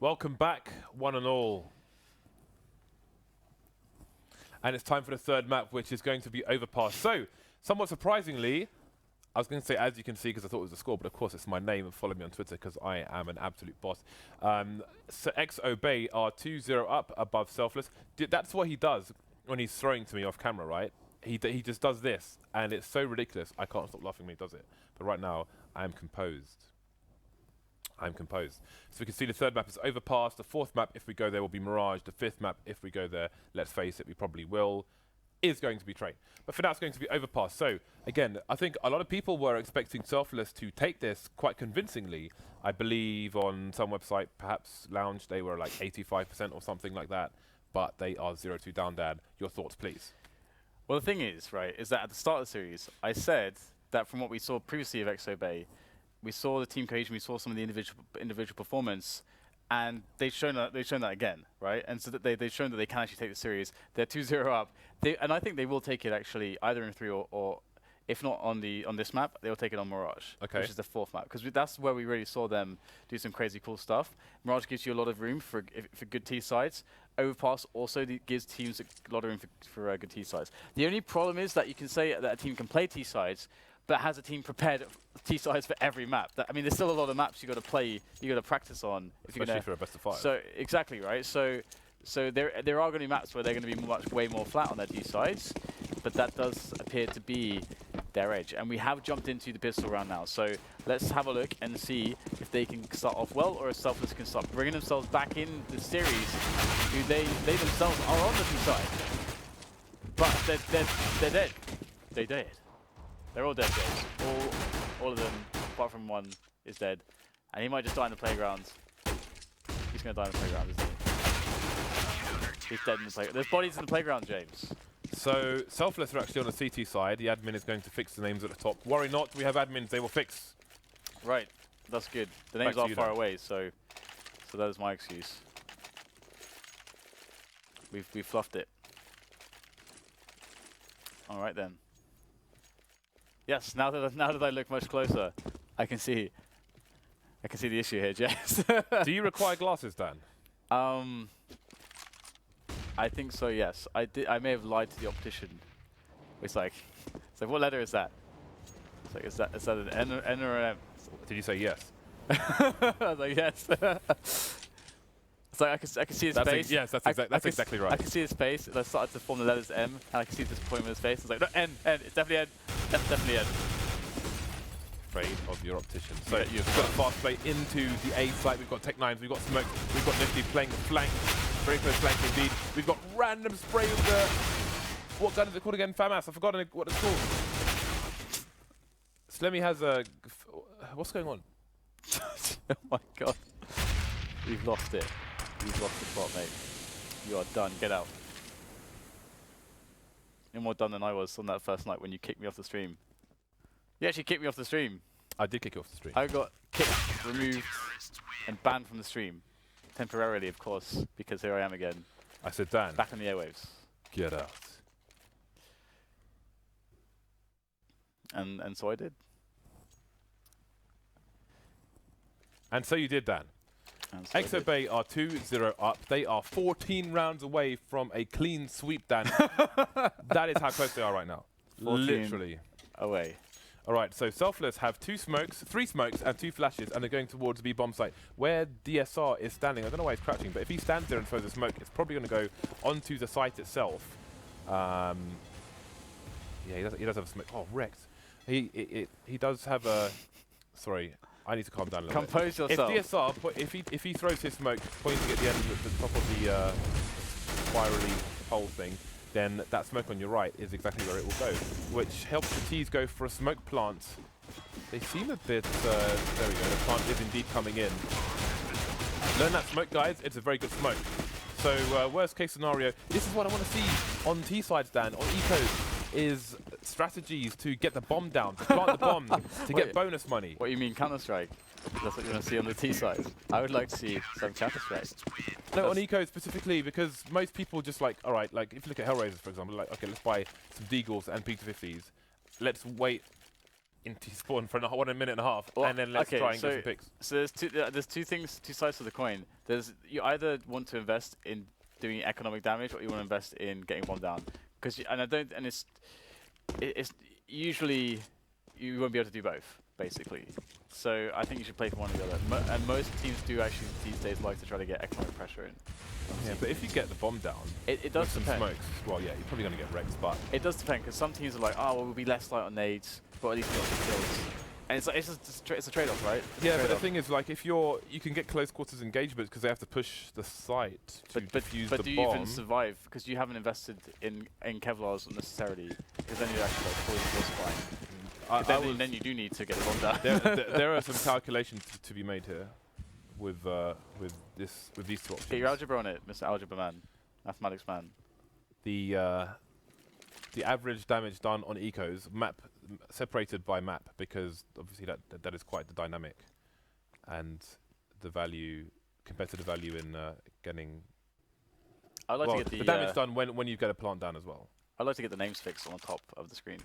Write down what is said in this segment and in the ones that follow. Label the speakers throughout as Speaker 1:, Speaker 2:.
Speaker 1: Welcome back, one and all. And it's time for the third map, which is going to be Overpass. So, somewhat surprisingly, I was going to say, as you can see, because I thought it was a score, but of course it's my name, and follow me on Twitter, because I am an absolute boss. So EPE Bate are 2-0 up above Selfless. That's what he does when he's throwing to me off camera, right? He just does this, and it's so ridiculous, I can't stop laughing when he does it. But right now, I am composed. I'm composed. So we can see the third map is Overpass. The fourth map, if we go there, will be Mirage. The fifth map, if we go there, let's face it, we probably will, is going to be Train. But for now, it's going to be Overpass. So again, I think a lot of people were expecting Selfless to take this quite convincingly. I believe on some website, perhaps Lounge, they were like 85% or something like that. But they are 0-2 down, Dan. Your thoughts, please.
Speaker 2: Well, the thing is, right, is that at the start of the series, I said that from what we saw previously of EPE Bate, we saw the team cohesion, we saw some of the individual performance, and they've shown that again, right? And so that they've shown that they can actually take the series. They're 2-0 up, and I think they will take it actually either in 3 or if not on this map, they'll take it on Mirage, which is the fourth map, because that's where we really saw them do some crazy cool stuff. Mirage gives you a lot of room for good T sides. Overpass also gives teams a lot of room for good T sides. The only problem is that you can say that a team can play T sides, but has a team prepared T sides for every map. I mean, there's still a lot of maps you got to play, you got to practice on.
Speaker 1: Especially for a best of 5.
Speaker 2: So exactly right. So there are going to be maps where they're going to be way more flat on their T sides, but that does appear to be their edge. And we have jumped into the pistol round now. So let's have a look and see if they can start off well, or if Selfless can start bringing themselves back in the series. Who they themselves are on the T side, but they're dead. They dead. They're all dead, guys. All of them, apart from one, is dead. And he might just die in the playground. He's going to die in the playground, isn't he? He's dead in the playground. There's bodies in the playground, James.
Speaker 1: So, Selfless are actually on the CT side. The admin is going to fix the names at the top. Worry not, we have admins, they will fix.
Speaker 2: Right, that's good. The names are far away, so that is my excuse. We've fluffed it. All right, then. Yes, now that I look much closer, I can see the issue here, James.
Speaker 1: Do you require glasses, Dan?
Speaker 2: I think so, yes. I may have lied to the optician. It's like what letter is that? It's like, is that an N or an M?
Speaker 1: Did you say yes?
Speaker 2: I was like, yes. It's like I can see his face.
Speaker 1: Yes, that's exactly right.
Speaker 2: I can see his face, and I started to form the letters M, and I can see the disappointment in his face. It's like, no, N, it's definitely N. That's definitely N.
Speaker 1: Afraid of your optician. So you've got a fast play into the A site. We've got Tech 9s, we've got Smoke, we've got Nifty playing flank. Very close flank indeed. We've got random spray with the... What gun is it called again? FAMAS. I've forgotten what it's called. Slemmy has a... What's going on?
Speaker 2: Oh my god. We've lost it. You've lost the plot, mate. You are done. Get out. You're more done than I was on that first night when you kicked me off the stream. You actually kicked me off the stream.
Speaker 1: I did kick you off the stream.
Speaker 2: I got kicked, removed, and banned from the stream. Temporarily, of course, because here I am again.
Speaker 1: I said, Dan.
Speaker 2: Back on the airwaves.
Speaker 1: Get out.
Speaker 2: And so I did.
Speaker 1: And so you did, Dan. EPE Bate are 2-0 up. They are 14 rounds away from a clean sweep, Dan. That is how close they are right now. Literally.
Speaker 2: Away.
Speaker 1: All right, so Selfless have 3 smokes and 2 flashes, and they're going towards the B bomb site. Where DSR is standing, I don't know why he's crouching, but if he stands there and throws a smoke, it's probably going to go onto the site itself. Yeah, he does have a smoke. Oh, wrecked. He does have a... Sorry. I need to calm down a little bit.
Speaker 2: Compose yourself.
Speaker 1: If DSR, if he throws his smoke pointing at the end of the top of the spirally hole thing, then that smoke on your right is exactly where it will go, which helps the T's go for a smoke plant. They seem a bit... there we go, the plant is indeed coming in. Learn that smoke, guys. It's a very good smoke. So, worst case scenario, this is what I want to see on T-sides, Dan, on Ecos, is strategies to get the bomb down, to plant the bomb, to get bonus money.
Speaker 2: What, you mean Counter-Strike? That's what you want to see on the T side? I would like to see some Counter-Strike.
Speaker 1: No, on Eco specifically, because most people just like, all right, like if you look at Hellraisers, for example, like, okay, let's buy some Deagles and P250s. Let's wait into spawn for 1 minute and a half,
Speaker 2: Well,
Speaker 1: and then let's try and get some picks.
Speaker 2: So there's two things, two sides to the coin. There's you either want to invest in doing economic damage, or you want to invest in getting bomb down. It's usually you won't be able to do both, basically. So I think you should play for one or the other. And most teams do actually these days like to try to get economic pressure in.
Speaker 1: Yeah, but if you get the bomb down,
Speaker 2: it does
Speaker 1: with
Speaker 2: depend.
Speaker 1: some smokes, well, yeah, you're probably going to get wrecked, but...
Speaker 2: It does depend, because some teams are like, oh, well, we'll be less light on nades, but at least we got some kills. And it's like, it's a trade-off, right?
Speaker 1: Yeah, but the thing is, like, if you can get close quarters engagements because they have to push the site to defuse the bomb.
Speaker 2: But do you even survive? Because you haven't invested in Kevlars necessarily, because then you're actually like fully force then you do need to get a bomb down.
Speaker 1: There are some calculations to be made here with these two options.
Speaker 2: Get your algebra on it, Mr. Algebra Man, mathematics man.
Speaker 1: The average damage done on ecos separated by map, because obviously that is quite the dynamic, and the value competitive value in getting.
Speaker 2: I'd like to get
Speaker 1: the damage done when you get a plant down as well.
Speaker 2: I'd like to get the names fixed on the top of the screen.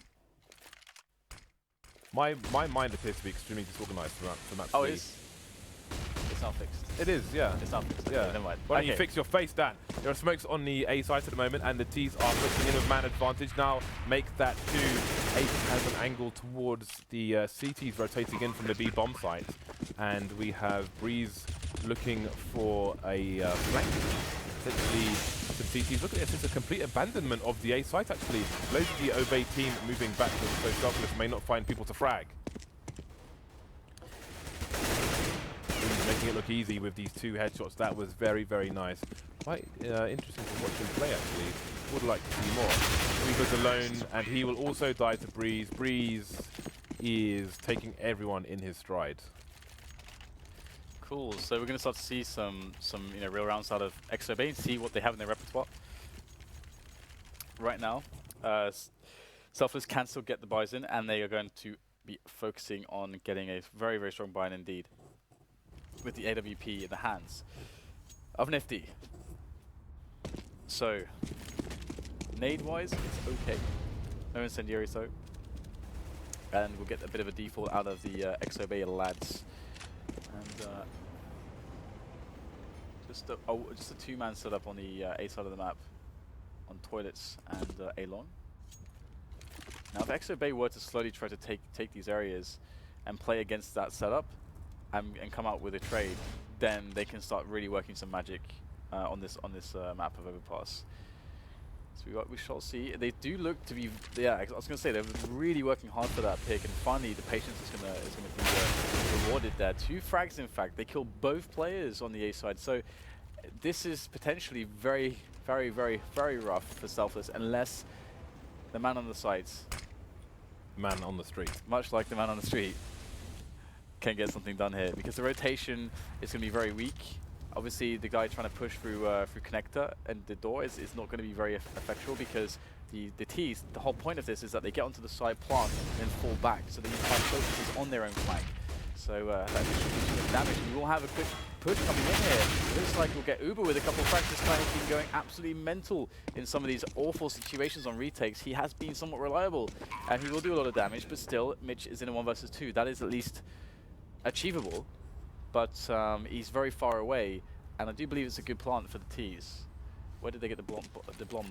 Speaker 1: My mind appears to be extremely disorganized for map.
Speaker 2: Oh, it's not fixed.
Speaker 1: It is, yeah.
Speaker 2: It's not fixed.
Speaker 1: Yeah.
Speaker 2: Okay, never mind.
Speaker 1: Why don't you fix your face, Dan? There are smokes on the A side at the moment, and the T's are pushing in with man advantage. Now make that 2. APE has an angle towards the CTs rotating in from the B bomb site, and we have Brehze looking for a flank. Essentially, some CTs. Look at this, it's a complete abandonment of the A site actually. Loads of the Obey team moving backwards, so Selfless may not find people to frag. Making it look easy with these 2 headshots. That was very, very nice. Quite interesting to watch him play actually. Would like to see more. Weaver's alone, and he will also die to Brehze. Brehze is taking everyone in his stride.
Speaker 2: Cool. So we're going to start to see some real rounds out of XOB and see what they have in their repertoire. Right now, Selfless can still get the buys in, and they are going to be focusing on getting a very, very strong buy-in indeed, with the AWP in the hands of Nifty. So, nade-wise, it's okay. No incendiary, so. And we'll get a bit of a default out of the XOB lads. And just a 2-man setup on the A side of the map, on toilets and A-long. Now, if XOB were to slowly try to take these areas and play against that setup, and come out with a trade, then they can start really working some magic on this map of Overpass. So we shall see. They do look to be, yeah, I was going to say, they're really working hard for that pick, and finally the patience is going to be rewarded there. 2 frags, in fact. They kill both players on the A side, so this is potentially very, very, very, very rough for Selfless, unless the man on the sides,
Speaker 1: Man on the street.
Speaker 2: much like the man on the street, can get something done here, because the rotation is going to be very weak. Obviously, the guy trying to push through connector and the door is not going to be very effectual, because the T's, the whole point of this is that they get onto the side plant and then fall back, so they need to find focuses on their own flank. So that distribution of damage. We will have a quick push coming in here. It looks like we'll get Uber with a couple of frags. This guy has been going absolutely mental in some of these awful situations on retakes. He has been somewhat reliable, and he will do a lot of damage, but still, Mitch is in a 1 versus 2. That is at least achievable, but he's very far away, and I do believe it's a good plant for the T's. Where did they get the blom? The blom?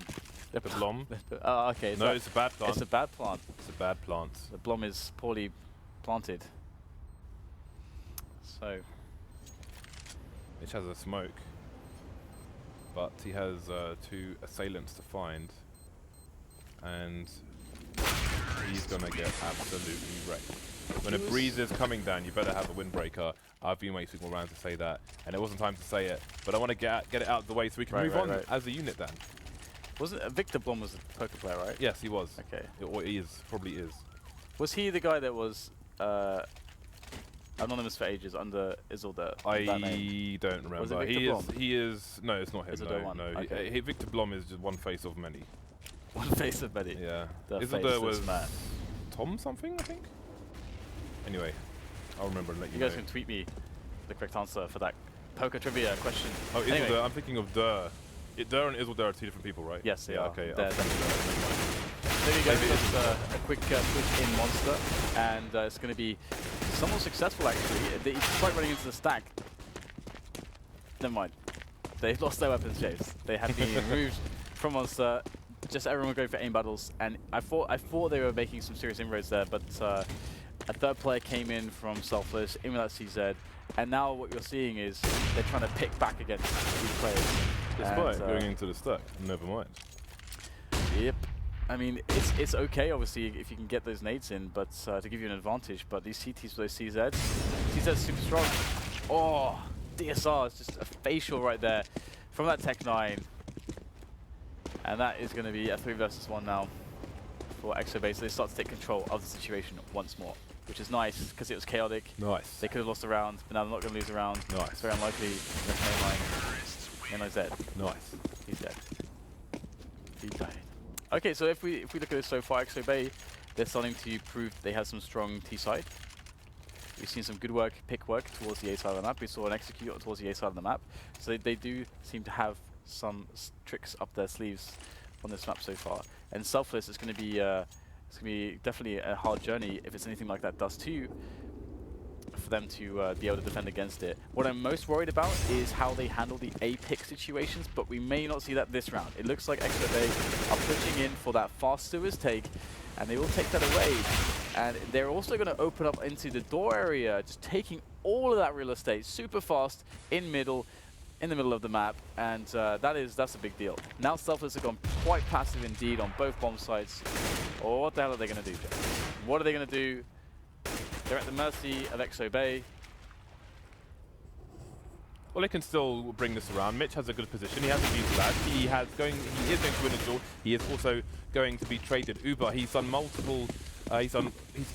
Speaker 1: The blom?
Speaker 2: Oh, okay.
Speaker 1: No, it's a bad plant.
Speaker 2: It's a bad plant.
Speaker 1: It's a bad plant.
Speaker 2: The blom is poorly planted. So.
Speaker 1: Mitch has a smoke, but he has 2 assailants to find, and he's gonna get absolutely wrecked. When a Brehze is coming down, you better have a windbreaker. I've been waiting more rounds to say that, and it wasn't time to say it, but I want to get it out of the way so we can move on as a unit then.
Speaker 2: Wasn't Victor Blom was a poker player, right?
Speaker 1: Yes, he was.
Speaker 2: Okay.
Speaker 1: Or he is, probably is.
Speaker 2: Was he the guy that was anonymous for ages under Isildur?
Speaker 1: I don't remember.
Speaker 2: Was it Victor Blom?
Speaker 1: He is. No, it's not him.
Speaker 2: Isildur
Speaker 1: No.
Speaker 2: Okay.
Speaker 1: Victor Blom is just one face of many.
Speaker 2: One face of many.
Speaker 1: Yeah.
Speaker 2: The
Speaker 1: Isildur was
Speaker 2: man.
Speaker 1: Tom something, I think. Anyway, I'll remember and let you
Speaker 2: You
Speaker 1: know.
Speaker 2: guys can tweet me the correct answer for that poker trivia question.
Speaker 1: Oh, Isildur.
Speaker 2: Anyway.
Speaker 1: I'm thinking of Dur. Dur and Isildur are 2 different people, right?
Speaker 2: Yes, they are.
Speaker 1: Okay.
Speaker 2: They're there you go. Just a quick push in Monster, and it's going to be somewhat successful actually. He's quite running into the stack. Never mind. They've lost their weapons, James. They had been removed from Monster. Just everyone were going for aim battles, and I thought they were making some serious inroads there, but a third player came in from Selfless, in with that CZ, and now what you're seeing is they're trying to pick back against these players.
Speaker 1: Despite going into the stack, never mind.
Speaker 2: Yep. I mean, it's okay, obviously, if you can get those nades in, but to give you an advantage. But these CTs with those CZ's super strong. Oh, DSR is just a facial right there from that Tech 9. And that is going to be a 3 versus 1 now for EXO Bate. So they start to take control of the situation once more, which is nice because it was chaotic.
Speaker 1: Nice.
Speaker 2: They could have lost a round, but now they're not going to lose a round.
Speaker 1: Nice.
Speaker 2: It's very unlikely. That's MAiNLiNE. MAiNLiNE's dead.
Speaker 1: Nice.
Speaker 2: He's dead. He died. Okay, so if we look at this so far, EXO Bate, they're starting to prove they have some strong T side. We've seen some good work, pick work towards the A side of the map. We saw an execute towards the A side of the map. So they do seem to have some tricks up their sleeves on this map so far. And Selfless is going to be definitely a hard journey if it's anything like that Dust 2 for them to be able to defend against it. What I'm most worried about is how they handle the A pick situations, but we may not see that this round. It looks like EXO Bate are pushing in for that fast sewers take, and they will take that away. And they're also going to open up into the door area, just taking all of that real estate super fast in the middle of the map, and that's a big deal. Now Selfless have gone quite passive indeed on both bomb sites. Oh, what the hell are they going to do, Jeff? What are they going to do? They're at the mercy of EXO Bate.
Speaker 1: Well, they can still bring this around. Mitch has a good position. He has a use that. He is going to win a duel. He is also going to be traded. Uber, he's done multiple. He's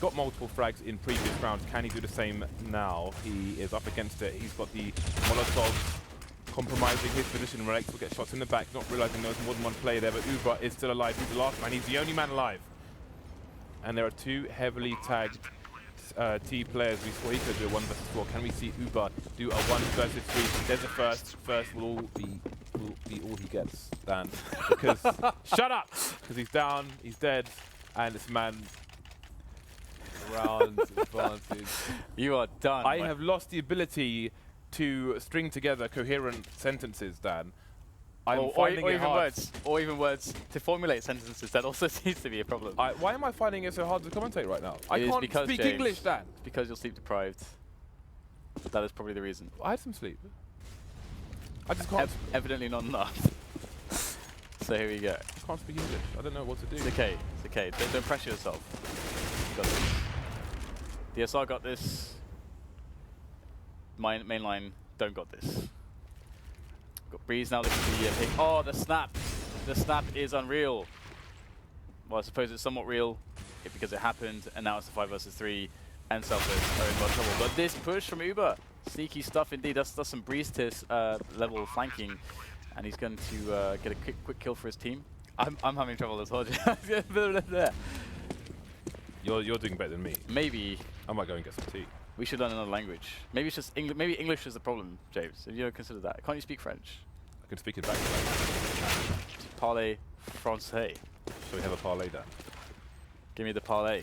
Speaker 1: got multiple frags in previous rounds. Can he do the same now? He is up against it. He's got the Molotov compromising his position. Relyks will get shots in the back, not realizing there's more than one player there, but Uber is still alive. He's the last man. He's the only man alive. And there are 2 heavily tagged T players. We saw he could do a 1 versus 4. Can we see Uber do a 1 versus 3? There's a first. First will be all he gets, Dan. Because shut up! Because he's down, he's dead, and this man round advantage.
Speaker 2: You are done.
Speaker 1: I have lost the ability to string together coherent sentences, Dan. I'm finding it hard.
Speaker 2: Or even words to formulate sentences. That also seems to be a problem.
Speaker 1: Why am I finding it so hard to commentate right now? I
Speaker 2: It
Speaker 1: can't
Speaker 2: is because,
Speaker 1: speak
Speaker 2: James,
Speaker 1: English, Dan.
Speaker 2: It's because you're sleep deprived. That is probably the reason.
Speaker 1: I had some sleep. I just can't.
Speaker 2: Evidently not enough. So here we go.
Speaker 1: I can't speak English. I don't know what to do.
Speaker 2: It's okay. It's okay. Don't pressure yourself. You got this. DSR got this. MAiNLiNE don't got this. Got Brehze now looking for the pick. Oh, the snap! The snap is unreal. Well, I suppose it's somewhat real because it happened, and now it's a 5 versus 3, and Selfless are in more trouble. But this push from Uber, sneaky stuff indeed. That's some Brehze level flanking, and he's going to get a quick kill for his team. I'm having trouble as well.
Speaker 1: You're doing better than me.
Speaker 2: Maybe.
Speaker 1: I might go and get some tea.
Speaker 2: We should learn another language. Maybe it's just English. Maybe English is the problem, James. Have you ever considered that? Can't you speak French?
Speaker 1: I can speak it back.
Speaker 2: Parlez français.
Speaker 1: So we have a parlay, Dan.
Speaker 2: Give me the parlay.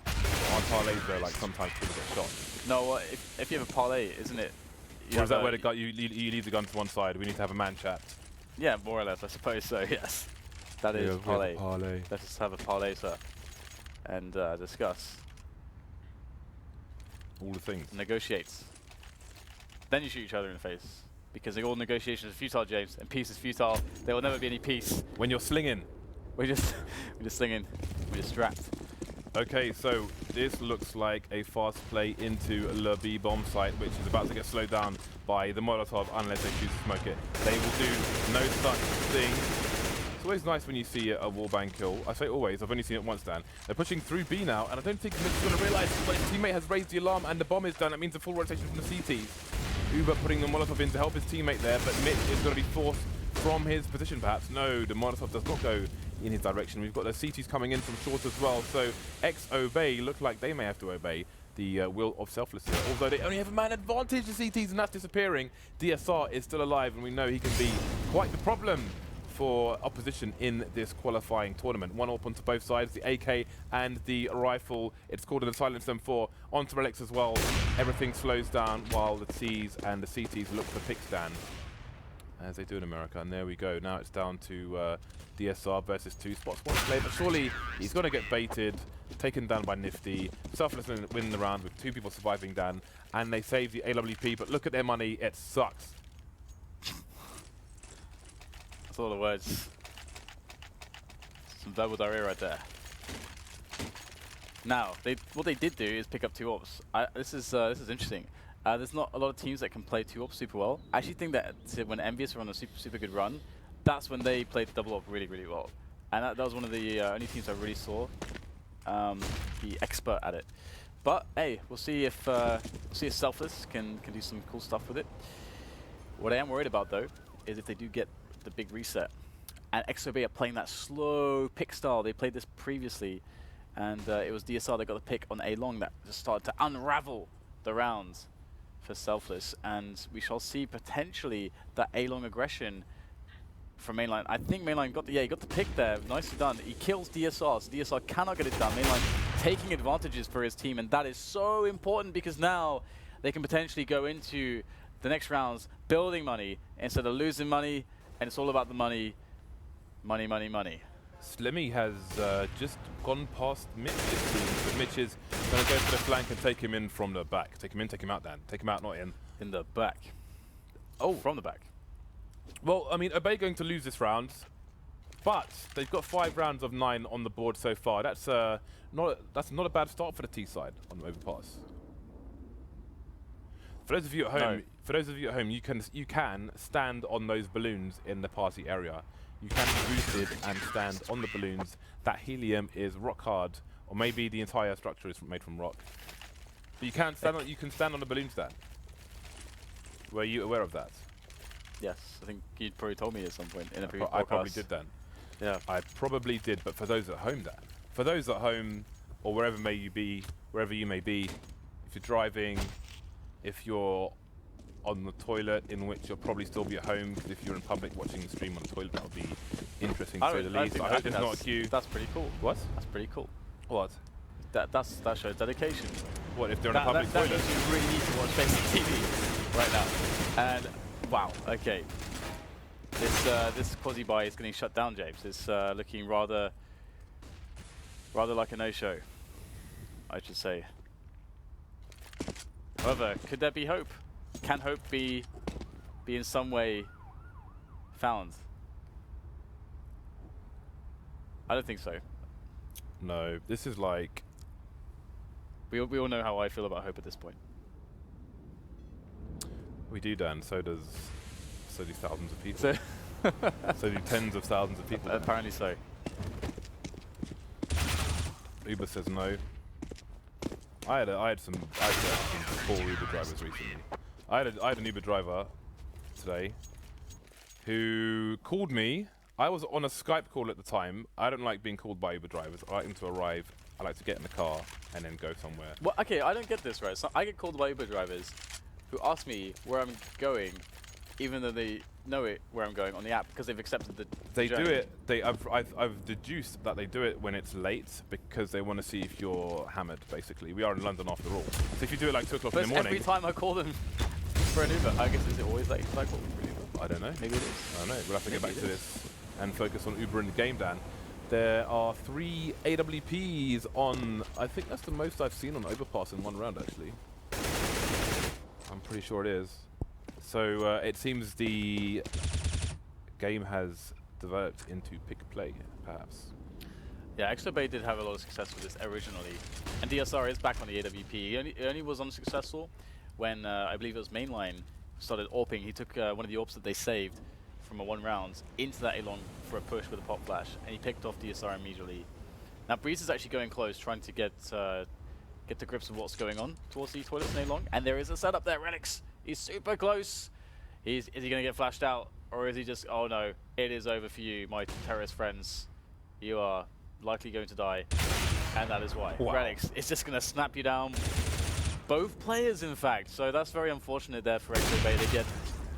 Speaker 1: On parlays, though, like sometimes people get shot.
Speaker 2: No, well, if you have a parlay, isn't it?
Speaker 1: Or is that where the gun, you leave the gun to one side? We need to have a man chat.
Speaker 2: Yeah, more or less, I suppose so. Yes, that is parlay. Let us have a parlay, sir, and discuss.
Speaker 1: All the things.
Speaker 2: Negotiate. Then you shoot each other in the face. Because all negotiations are futile, James, and peace is futile. There will never be any peace.
Speaker 1: When you're slinging.
Speaker 2: We're just slinging. We're just strapped.
Speaker 1: Okay, so this looks like a fast play into Le B bomb site, which is about to get slowed down by the Molotov unless they choose to smoke it. They will do no such thing. It's always nice when you see a wallbang kill. I say always, I've only seen it once, Dan. They're pushing through B now, and I don't think Mitch is going to realize but his teammate has raised the alarm and the bomb is done. That means a full rotation from the CTs. Uber putting the Molotov in to help his teammate there, but Mitch is going to be forced from his position perhaps. No, the Molotov does not go in his direction. We've got the CTs coming in from short as well, so EXO Bate look like they may have to obey the will of Selfless here. Although they only have a man advantage, the CTs, and that's disappearing. DSR is still alive, and we know he can be quite the problem for opposition in this qualifying tournament. 1-up onto both sides, the AK and the rifle. It's called in silence them 4 onto Relyks as well. Everything slows down while the Ts and the CTs look for pick stand, as they do in America. And there we go. Now it's down to DSR versus 2 spots. One play, but surely he's going to get baited, taken down by Nifty. Selfless win the round with 2 people surviving down, and they save the AWP, but look at their money. It sucks.
Speaker 2: That's all the words. Some verbal diarrhea right there. Now, what they did do is pick up 2 ops. This is interesting. There's not a lot of teams that can play 2 ops super well. I actually think that when Envious were on a super good run, that's when they played double op really well. And that was one of the only teams I really saw be expert at it. But hey, we'll see if Selfless can do some cool stuff with it. What I am worried about though is if they do get the big reset, and XOB are playing that slow pick style. They played this previously, and it was DSR that got the pick on A long that just started to unravel the rounds for Selfless, and we shall see potentially that A long aggression from MAiNLiNE. I think MAiNLiNE got he got the pick there. Nicely done. He kills DSR, so DSR cannot get it done. MAiNLiNE taking advantages for his team, and that is so important because now they can potentially go into the next rounds building money instead of losing money, and it's all about the money. Money, money, money.
Speaker 1: Slemmy has just gone past Mitch, it seems, but Mitch is going to go for the flank and take him in from the back. Take him in, take him out, Dan. Take him out, not in.
Speaker 2: In the back. Oh, from the back.
Speaker 1: Well, I mean, Obey going to lose this round, but they've got 5 rounds of 9 on the board so far. That's not a bad start for the T side on the Overpass. For those of you at home, you can stand on those balloons in the party area. You can be boosted and stand on the balloons. That helium is rock hard, or maybe the entire structure is made from rock. But you can stand on the balloon stand. Were you aware of that?
Speaker 2: Yes, I think you probably told me at some point in a previous podcast.
Speaker 1: I probably did then.
Speaker 2: Yeah,
Speaker 1: I probably did. But for those at home, Dan, for those at home or wherever you may be, if you're driving, if you're on the toilet, in which you'll probably still be at home, because if you're in public watching the stream on the toilet, that would be interesting to say the least. I hope there's not a queue.
Speaker 2: That's pretty cool.
Speaker 1: What?
Speaker 2: That's pretty cool.
Speaker 1: What?
Speaker 2: That shows dedication.
Speaker 1: What if they're in a public toilet?
Speaker 2: That means you really need to watch FACEIT TV right now. And wow, okay. This quasi buy is getting shut down, James. It's looking rather like a no-show, I should say. However, could there be hope? Can hope be in some way found? I don't think so.
Speaker 1: No, this is like...
Speaker 2: We all know how I feel about hope at this point.
Speaker 1: We do, Dan. So do thousands of people. So do tens of thousands of people.
Speaker 2: Apparently so.
Speaker 1: Uber says no. I had some poor Uber drivers recently. I had an Uber driver today who called me. I was on a Skype call at the time. I don't like being called by Uber drivers. I like them to arrive. I like to get in the car and then go somewhere.
Speaker 2: Well, okay, I don't get this, right? So I get called by Uber drivers who ask me where I'm going, even though they know where I'm going on the app because they've accepted the
Speaker 1: They
Speaker 2: journey.
Speaker 1: do it. I've deduced that they do it when it's late because they want to see if you're hammered. Basically, we are in London after all. So if you do it like 2 o'clock in the morning,
Speaker 2: every time I call them for an Uber, I guess is it always late? I call them for an Uber?
Speaker 1: I don't know.
Speaker 2: Maybe it is.
Speaker 1: I don't know. We'll have to get back to this and focus on Uber in the game, Dan. There are 3 AWPs on. I think that's the most I've seen on Overpass in one round, actually. I'm pretty sure it is. So it seems the game has developed into pick play, perhaps.
Speaker 2: Yeah, XOB did have a lot of success with this originally, and DSR is back on the AWP. He only was unsuccessful when I believe it was MAiNLiNE started AWPing. He took one of the AWPs that they saved from a 1 round into that A-long for a push with a pop flash, and he picked off DSR immediately. Now Brehze is actually going close, trying to get to grips with what's going on towards the toilets in A-long, and there is a setup there. Relyks, he's super close. Is he going to get flashed out, or is he just, oh no, it is over for you, my terrorist friends. You are likely going to die, and that is why.
Speaker 1: Wow.
Speaker 2: Relyks is just going to snap you down. Both players, in fact, so that's very unfortunate there for XOB.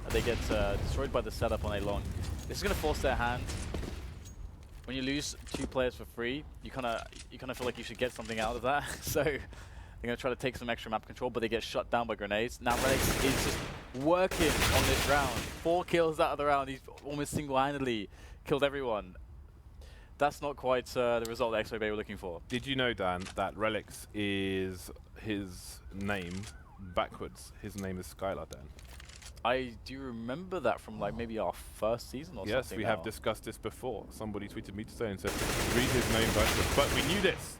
Speaker 2: They get destroyed by the setup on A-long. This is going to force their hand. When you lose 2 players for free, you kind of feel like you should get something out of that. So they're going to try to take some extra map control, but they get shut down by grenades. Now Relyks is just working on this round. 4 kills out of the round. He's almost single-handedly killed everyone. That's not quite the result that XOB were looking for.
Speaker 1: Did you know, Dan, that Relyks is his name backwards? His name is Skyler, Dan.
Speaker 2: I do remember that from like maybe our first season or something.
Speaker 1: Yes, we have discussed this before. Somebody tweeted me today and said, read his name backwards. But we knew this.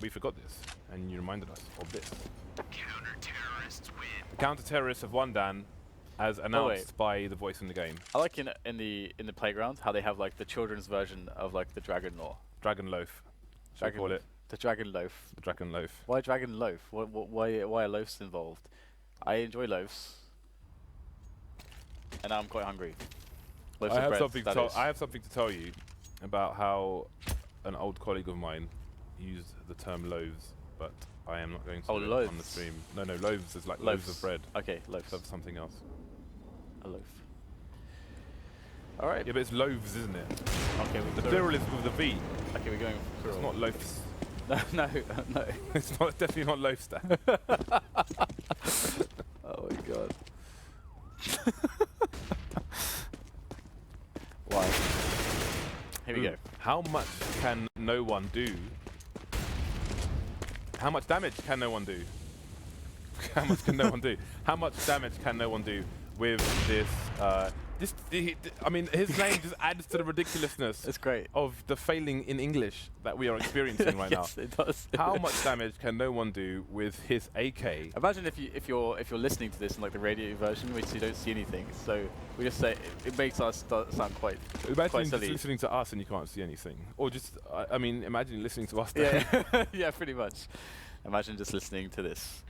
Speaker 1: We forgot this, and you reminded us of this.
Speaker 3: Counter-terrorists win.
Speaker 1: The counter-terrorists have won, Dan, as announced by the voice in the game.
Speaker 2: I like in the playground how they have like the children's version of like the Dragon Law.
Speaker 1: Dragon Loaf. Should we call it?
Speaker 2: The Dragon Loaf.
Speaker 1: The Dragon Loaf.
Speaker 2: Why Dragon Loaf? Why are loaves involved? I enjoy loaves. And now I'm quite hungry. Loaves of bread,
Speaker 1: I have something to tell you about how an old colleague of mine used the term loaves, but I am not going to do it on the stream. No, loaves is like loaves of bread.
Speaker 2: Okay, loaves.
Speaker 1: That's something else.
Speaker 2: A loaf. All right.
Speaker 1: Yeah, but it's loaves, isn't it?
Speaker 2: Okay.
Speaker 1: The plural is with the V.
Speaker 2: Okay, we're going.
Speaker 1: It's not loafs.
Speaker 2: No.
Speaker 1: It's not definitely not loafs, Dan.
Speaker 2: Oh my god. Why? Here we go.
Speaker 1: How much can no one do? How much damage can no one do? How much can no one do? How much damage can no one do with this? I mean, his name just adds to the ridiculousness.
Speaker 2: It's great.
Speaker 1: Of the failing in English that we are experiencing right
Speaker 2: yes,
Speaker 1: now.
Speaker 2: It does.
Speaker 1: How much damage can no one do with his AK?
Speaker 2: Imagine if you're listening to this in like the radio version, which you don't see anything. So we just say it makes us sound quite
Speaker 1: Imagine
Speaker 2: silly.
Speaker 1: just listening to us and you can't see anything, or just I mean, imagine listening to us.
Speaker 2: Yeah, yeah, pretty much. Imagine just listening to this.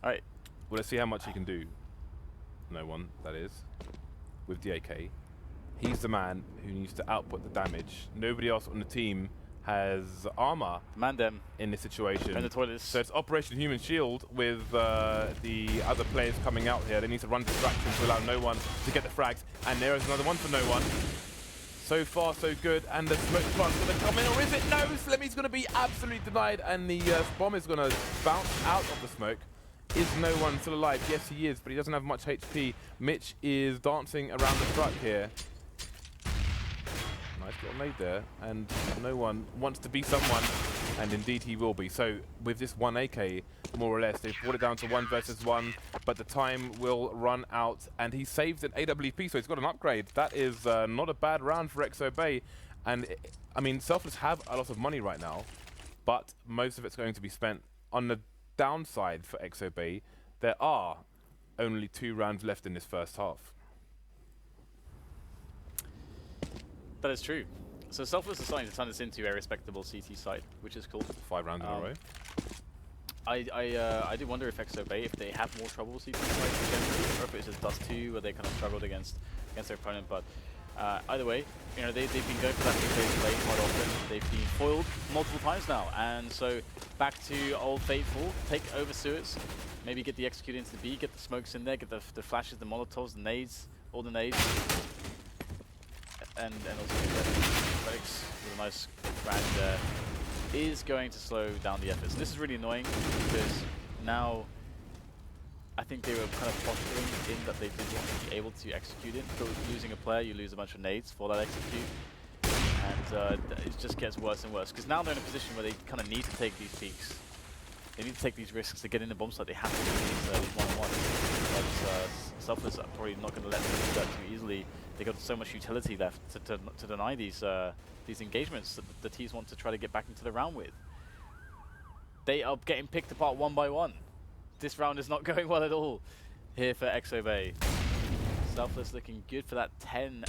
Speaker 2: All right.
Speaker 1: Well, let's see how much he can do. No one, that is. With the AK. He's the man who needs to output the damage. Nobody else on the team has armor
Speaker 2: Man them
Speaker 1: in this situation.
Speaker 2: in the toilets.
Speaker 1: So it's Operation Human Shield with the other players coming out here. They need to run distraction to allow no one to get the frags. And there is another one for no one. So far, so good. And the smoke plant's going to come in, or is it? No, Slemmy's going to be absolutely denied, and the bomb is going to bounce out of the smoke. Is no one still alive? Yes, he is, but he doesn't have much HP. Mitch is dancing around the truck here. Nice little nade there, and no one wants to be someone, and indeed he will be. So with this one AK, more or less, they've brought it down to 1 versus 1, but the time will run out, and he saved an AWP, so he's got an upgrade. That is not a bad round for XOB, and I mean, Selfless have a lot of money right now, but most of it's going to be spent on the downside for XOB. There are only 2 rounds left in this first half.
Speaker 2: That is true. So Selfless is starting to turn this into a respectable CT site, which is cool.
Speaker 1: 5 rounds in a row.
Speaker 2: I do wonder if XOB, if they have more trouble with CT sites generally, or if it's just Dust 2 where they kind of struggled against their opponent. But either way, you know, they've been going for that big lane quite often. They've been foiled multiple times now, and so back to Old Faithful, take over sewers, maybe get the execute into the B, get the smokes in there, get the flashes, the molotovs, the nades, all the nades, and also Relyks with a nice round there is going to slow down the efforts. This is really annoying because now I think they were kind of posturing in that they didn't want to be able to execute it. So losing a player, you lose a bunch of nades for that execute. And it just gets worse and worse. Because now they're in a position where they kind of need to take these peaks. They need to take these risks to get in the bomb site. They have to do these one-on-ones. But Selfless are probably not going to let them do that too easily. They got so much utility left to deny these engagements that the teams want to try to get back into the round with. They are getting picked apart one by one. This round is not going well at all here for XOB. Selfless looking good for that 10-5.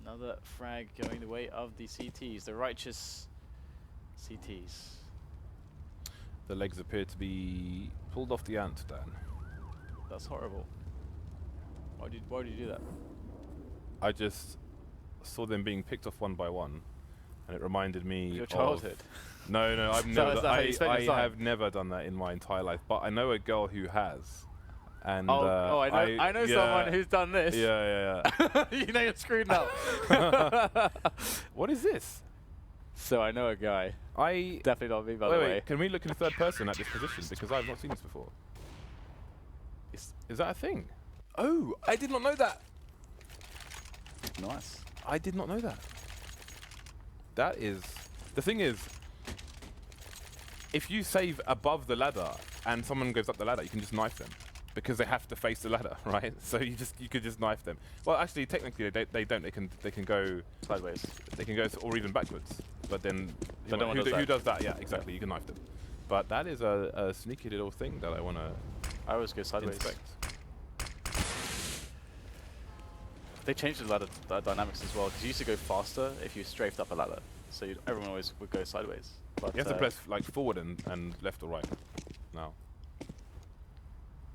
Speaker 2: Another frag going the way of the CTs, the righteous CTs.
Speaker 1: The legs appear to be pulled off the ant, Dan.
Speaker 2: That's horrible. Why did you do that?
Speaker 1: I just saw them being picked off one by one, and it reminded me
Speaker 2: Your childhood.
Speaker 1: No, I've never. I have never done that in my entire life. But I know a girl who has, And
Speaker 2: I know someone who's done this.
Speaker 1: Yeah.
Speaker 2: You know you're screwed now.
Speaker 1: What is this?
Speaker 2: So I know a guy. Definitely not me, by the way.
Speaker 1: Wait, can we look in the third person at this position? Because I've not seen this before. Is that a thing? Oh, I did not know that.
Speaker 2: Nice.
Speaker 1: I did not know that. That is... The thing is, if you save above the ladder and someone goes up the ladder, you can just knife them. Because they have to face the ladder, right? So you could just knife them. Well, actually, technically, they don't. They can go
Speaker 2: sideways.
Speaker 1: They can go or even backwards. But then,
Speaker 2: who
Speaker 1: does that? Yeah, exactly. You can knife them. But that is a sneaky little thing that I want to.
Speaker 2: I always go sideways.
Speaker 1: Inspect.
Speaker 2: They changed the ladder dynamics as well. Because you used to go faster if you strafed up a ladder. So everyone always would go sideways. But
Speaker 1: you have to press like forward and left or right now.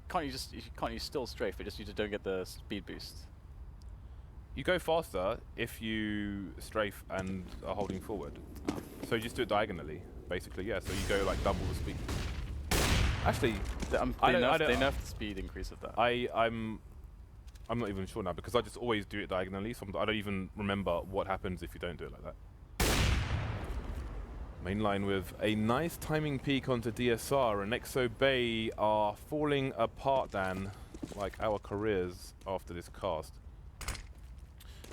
Speaker 2: Can't you still strafe, but just you don't get the speed boost?
Speaker 1: You go faster if you strafe and are holding forward. So you just do it diagonally, basically. Yeah. So you go like double the speed. Actually,
Speaker 2: they nerfed the speed increase of that.
Speaker 1: I'm not even sure now because I just always do it diagonally. So I don't even remember what happens if you don't do it like that. MAiNLiNE with a nice timing peek onto DSR, and ExoBay are falling apart, Dan, like our careers after this cast.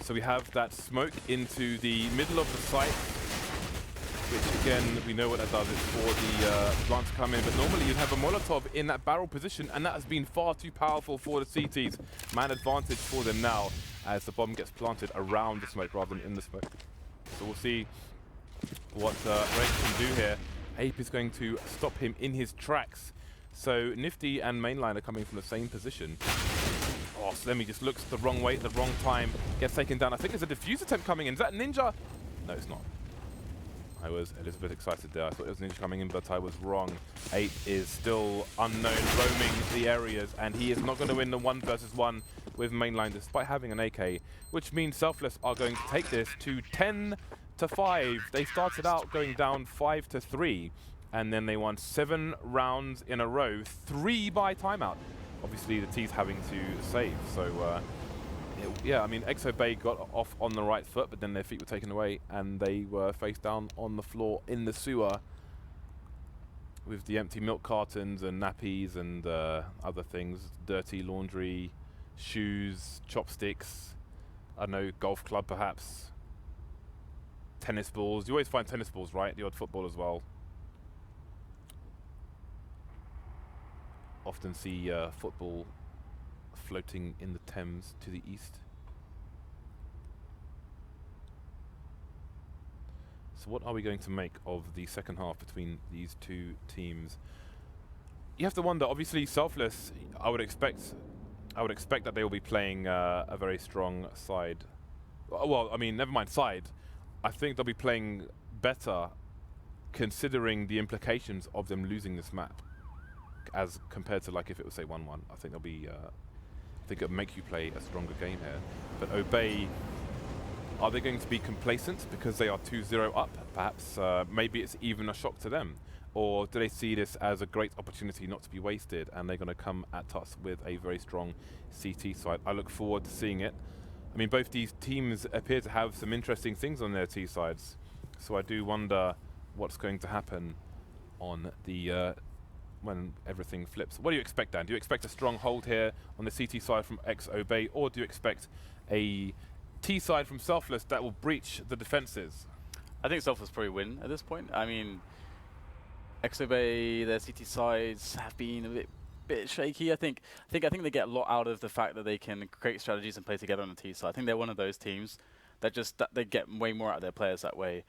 Speaker 1: So we have that smoke into the middle of the site, which again, we know what that does. It's for the plant to come in, but normally you'd have a Molotov in that barrel position, and that has been far too powerful for the CTs. Man advantage for them now as the bomb gets planted around the smoke rather than in the smoke. So we'll see what Relyks can do here. Ape is going to stop him in his tracks. So Nifty and MAiNLiNE are coming from the same position. Oh, Slemmy just looks the wrong way at the wrong time. Gets taken down. I think there's a defuse attempt coming in. Is that Ninja? No, it's not. I was a little bit excited there. I thought it was Ninja coming in, but I was wrong. Ape is still unknown, roaming the areas, and he is not going to win the 1 versus 1 with MAiNLiNE despite having an AK, which means Selfless are going to take this to 10-5. They started out going down 5-3, and then they won 7 rounds in a row, 3 by timeout. Obviously, the T's having to save. So, yeah, I mean, ExoBay got off on the right foot, but then their feet were taken away, and they were face down on the floor in the sewer with the empty milk cartons and nappies and other things, dirty laundry, shoes, chopsticks, I don't know, golf club perhaps. Tennis balls. You always find tennis balls, right? The odd football as well. Often see football floating in the Thames to the east. So what are we going to make of the second half between these two teams? You have to wonder, obviously Selfless, I would expect that they will be playing a very strong side. Well, I mean, never mind side. I think they'll be playing better considering the implications of them losing this map as compared to like if it was say 1-1. I think they'll be I think it'll make you play a stronger game here. But Obey, are they going to be complacent because they are 2-0 up perhaps? Maybe it's even a shock to them. Or do they see this as a great opportunity not to be wasted and they're going to come at us with a very strong CT side? I look forward to seeing it. I mean, both these teams appear to have some interesting things on their T sides. So I do wonder what's going to happen on the when everything flips. What do you expect, Dan? Do you expect a strong hold here on the CT side from ExoBay, or do you expect a T side from Selfless that will breach the defenses?
Speaker 2: I think Selfless probably win at this point. I mean, ExoBay, their CT sides have been a bit shaky. I think they get a lot out of the fact that they can create strategies and play together on the T side. I think they're one of those teams that they get way more out of their players that way.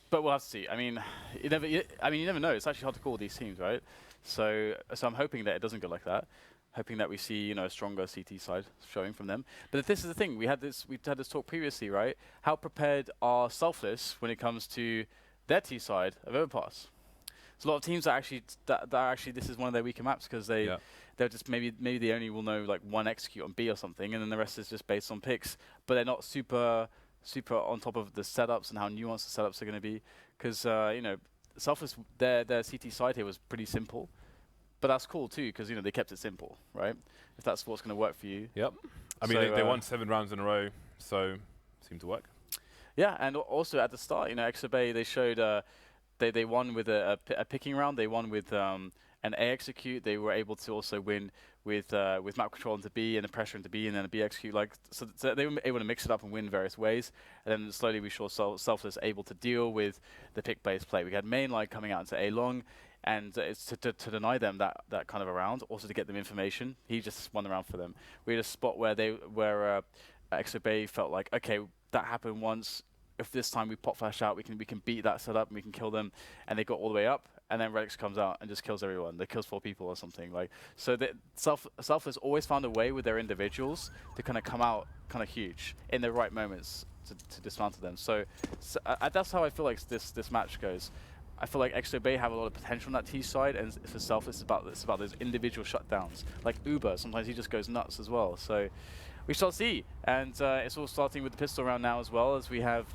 Speaker 2: But we'll have to see. I mean, you never know. It's actually hard to call these teams, right? So I'm hoping that it doesn't go like that. Hoping that we see, a stronger CT side showing from them. But this is the thing. We've had this talk previously, right? How prepared are Selfless when it comes to their T side of Overpass? There's a lot of teams that actually this is one of their weaker maps because they're just maybe they only will know like one execute on B or something, and then the rest is just based on picks. But they're not super on top of the setups and how nuanced the setups are going to be, because Selfless their CT side here was pretty simple, but that's cool too, because they kept it simple, right? If that's what's going to work for you.
Speaker 1: Yep. I mean,
Speaker 2: So,
Speaker 1: they won 7 rounds in a row, so seemed to work.
Speaker 2: Yeah, and also at the start, EXO-BAY, they showed they won with a picking round. They won with an A execute. They were able to also win with map control into B and the pressure into B and then a B execute. So they were able to mix it up and win various ways. And then slowly we saw Selfless able to deal with the pick-based play. We had MAiNLiNE coming out into A long, and it's to deny them that kind of a round, also to get them information. He just won the round for them. We had a spot where EXO-BAY felt like, okay, that happened once. If this time we pop flash out, we can beat that setup and we can kill them. And they got all the way up, and then Relyks comes out and just kills everyone. They kills 4 people or something. So Selfless always found a way with their individuals to kind of come out kind of huge in the right moments to dismantle them. So that's how I feel like this match goes. I feel like EXO-BAY have a lot of potential on that T side, and for Selfless, it's about those individual shutdowns. Like Uber, sometimes he just goes nuts as well. So we shall see. And it's all starting with the pistol round now as well, as we have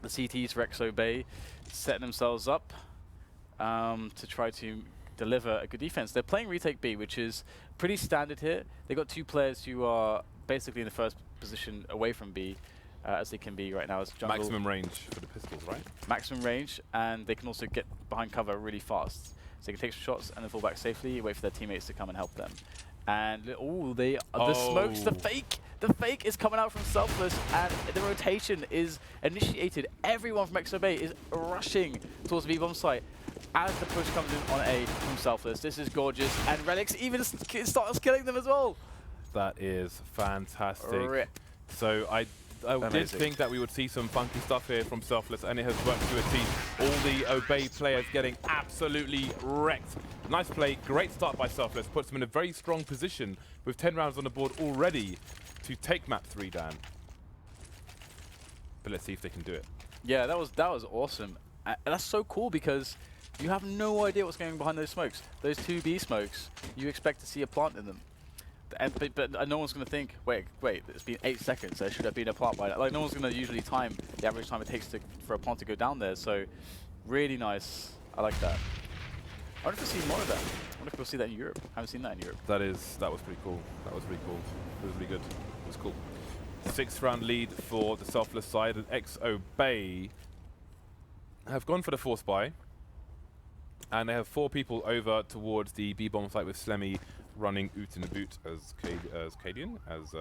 Speaker 2: the CTs for EXO-BAY setting themselves up to try to deliver a good defense. They're playing retake B, which is pretty standard here. They've got 2 players who are basically in the first position away from B, as they can be right now as jungle.
Speaker 1: Maximum range for the pistols, right?
Speaker 2: Maximum range, and they can also get behind cover really fast. So they can take some shots and then fall back safely, wait for their teammates to come and help them. And the smokes, the fake is coming out from Selfless, and the rotation is initiated. Everyone from EXO-BAY is rushing towards the B-bomb site as the push comes in on A from Selfless. This is gorgeous, and Relyks even starts killing them as well.
Speaker 1: That is fantastic.
Speaker 2: Rip.
Speaker 1: So I did think that we would see some funky stuff here from Selfless, and it has worked to a T. All the Obey players getting absolutely wrecked. Nice play, great start by Selfless, puts them in a very strong position with 10 rounds on the board already to take map 3 down. But let's see if they can do it. Yeah,
Speaker 2: that was awesome. And that's so cool because you have no idea what's going behind those smokes. Those 2 B smokes, you expect to see a plant in them. But no one's going to think, wait, it's been 8 seconds, there should have been a plant by now. Like, no one's going to usually time the average time it takes for a plant to go down there. So, really nice. I like that. I wonder if we'll see more of that. I wonder if we'll see that in Europe. I haven't seen that in Europe.
Speaker 1: That was pretty cool. That was pretty cool. It was really good. It was cool. 6th round lead for the Selfless side, and EXO-BAY have gone for the force buy. And they have 4 people over towards the B-bomb site with Slemmy running Oot in the boot as Cadian, as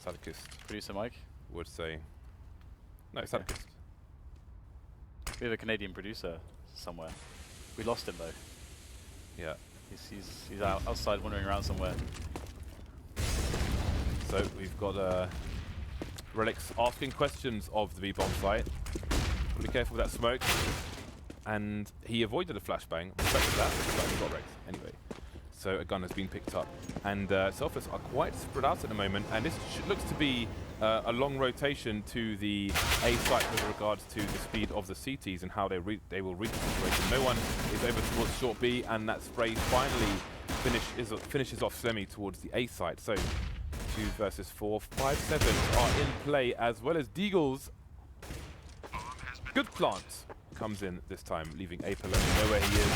Speaker 1: Sadikist.
Speaker 2: Producer Mike
Speaker 1: would say. No, Sadikist.
Speaker 2: We have a Canadian producer somewhere. We lost him though.
Speaker 1: Yeah.
Speaker 2: He's outside wandering around somewhere.
Speaker 1: So we've got Relyks asking questions of the B-bomb site. Be careful with that smoke. And he avoided a flashbang. Respected that, but he got wrecked anyway. So a gun has been picked up. And Selfless are quite spread out at the moment. And this looks to be a long rotation to the A site with regards to the speed of the CTs and how they will read the situation. No one is over towards short B, and that spray finally finishes off Slemmy towards the A site. So 2 versus 4, 5 7s are in play, as well as Deagles. Good plant comes in this time, leaving Ape alone. You know where he is.